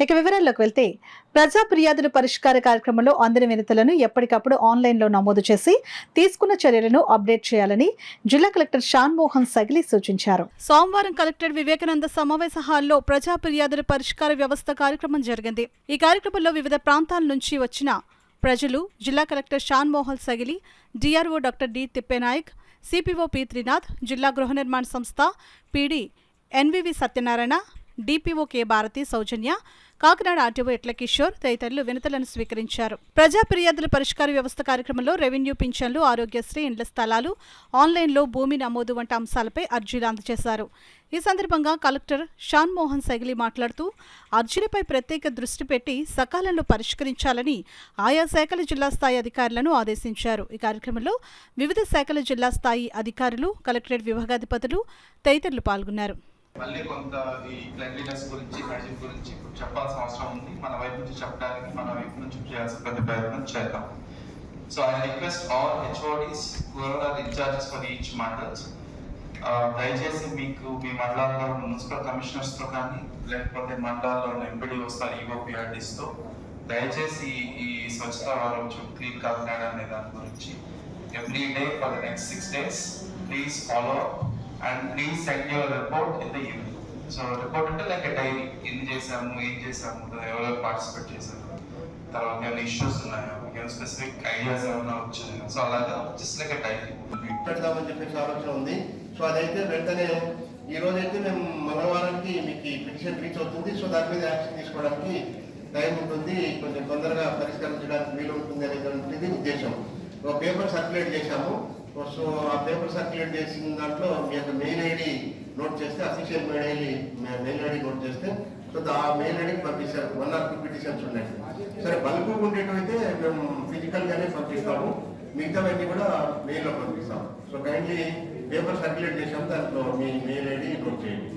ఇక వివరాల్లోకి వెళ్తే ప్రజా ఫిర్యాదుల పరిష్కార కార్యక్రమంలో అందిన వినతులను ఎప్పటికప్పుడు ఆన్లైన్లో నమోదు చేసి తీసుకున్న చర్యలను అప్డేట్ చేయాలని జిల్లా కలెక్టర్ షాన్ మోహన్ సగిలి సూచించారు. సోమవారం కలెక్టర్ వివేకానంద సమావేశ హాల్లో ప్రజా ఫిర్యాదుల పరిష్కార వ్యవస్థ కార్యక్రమం జరిగింది. ఈ కార్యక్రమంలో వివిధ ప్రాంతాల నుంచి వచ్చిన ప్రజలు జిల్లా collector Shan Mohan Sagili, DRO doctor D Thippenayak, CPO P Trinath, జిల్లా గృహ నిర్మాణ సంస్థ PD NVV Satyanarayana, DPO K Bharathi Soujanya, Kakinada RTO Etla Kishore తదితరులు వినతులను స్వీకరించారు. ప్రజా ఫిర్యాదుల పరిష్కార వ్యవస్థ కార్యక్రమంలో రెవెన్యూ పింఛన్లు, ఆరోగ్యశ్రీ, ఇండ్ల స్థలాలు, ఆన్లైన్లో భూమి నమోదు వంటి అంశాలపై అర్జీలు అందజేశారు. ఈ సందర్భంగా కలెక్టర్ షాన్ మోహన్ సగిలి మాట్లాడుతూ అర్జీలపై ప్రత్యేక దృష్టి పెట్టి సకాలంలో పరిష్కరించాలని ఆయా శాఖల జిల్లా స్థాయి అధికారులను ఆదేశించారు. ఈ కార్యక్రమంలో వివిధ శాఖల జిల్లా స్థాయి అధికారులు, కలెక్టరేట్ విభాగాధిపతులు తదితరులు పాల్గొన్నారు. మళ్ళీ కొంత ఈ క్లెన్లీనెస్ గురించి, హైజీన్ గురించి చెప్పాల్సిన అవసరం ఉంది. మన వైపు నుంచి చెప్పడానికి, మన వైపు నుంచి చేయాల్సిన ప్రతి ప్రయత్నం చేద్దాం. So I request all HODs whoever are incharges for each mandals, దయచేసి మీకు మీ మండలాల్లో మున్సిపల్ కమిషనర్స్తో కానీ లేకపోతే మండలాల్లో ఎంపీడీ వస్తారు ఈఓపీఆర్డీస్తో దయచేసి ఈ స్వచ్ఛత వారం క్లీన్ కాకినాడ అనే దాని గురించి every day for the next 6 days please follow and please send your report in the evening. So report అంటే లైక్ డైరీ, ఎన్ని చేసాము, ఏం చేసాము, ఎవరెవరు పార్టిసిపేట్ చేశారు, తర్వాత ఏమైనా ఇష్యూస్ ఉన్నాయా, ఏమైనా స్పెసిఫిక్ ఐడియాస్ ఏమైనా వచ్చాయా, సో అలాగా జస్ట్ లైక్ డైరీ పెడదామని చెప్పేసి ఆలోచన ఉంది. సో అదైతే వెంటనే ఈ రోజైతే మేము మంగళవారానికి మీకు పిటిషన్ రీచ్ అవుతుంది. సో దాని మీద యాక్షన్ తీసుకోవడానికి టైం ఉంటుంది, కొంచెం తొందరగా పరిష్కరించడానికి వీలు ఉంటుంది అనేటువంటిది ఉద్దేశం. ఒక పేపర్ సర్క్యులేట్ చేశాము. సో ఆ పేపర్ సర్క్యులేట్ చేసిన దాంట్లో మీ యొక్క మెయిల్ ఐడి నోట్ చేస్తే, అఫీషియల్ మెయిల్ ఐడి నోట్ చేస్తే, సో ఆ మెయిల్ ఐడికి పంపిస్తారు. 1 or 2 పిటిషన్స్ ఉన్నాయి. సరే, బల్క్ ఉండేటైతే మేము ఫిజికల్గానే పంపిస్తాము, మిగతావన్నీ కూడా మెయిల్లో పంపిస్తాము. సో కైండ్లీ పేపర్ సర్క్యులేట్ చేసాము, దాంట్లో మీ మెయిల్ ఐడి నోట్ చేయండి.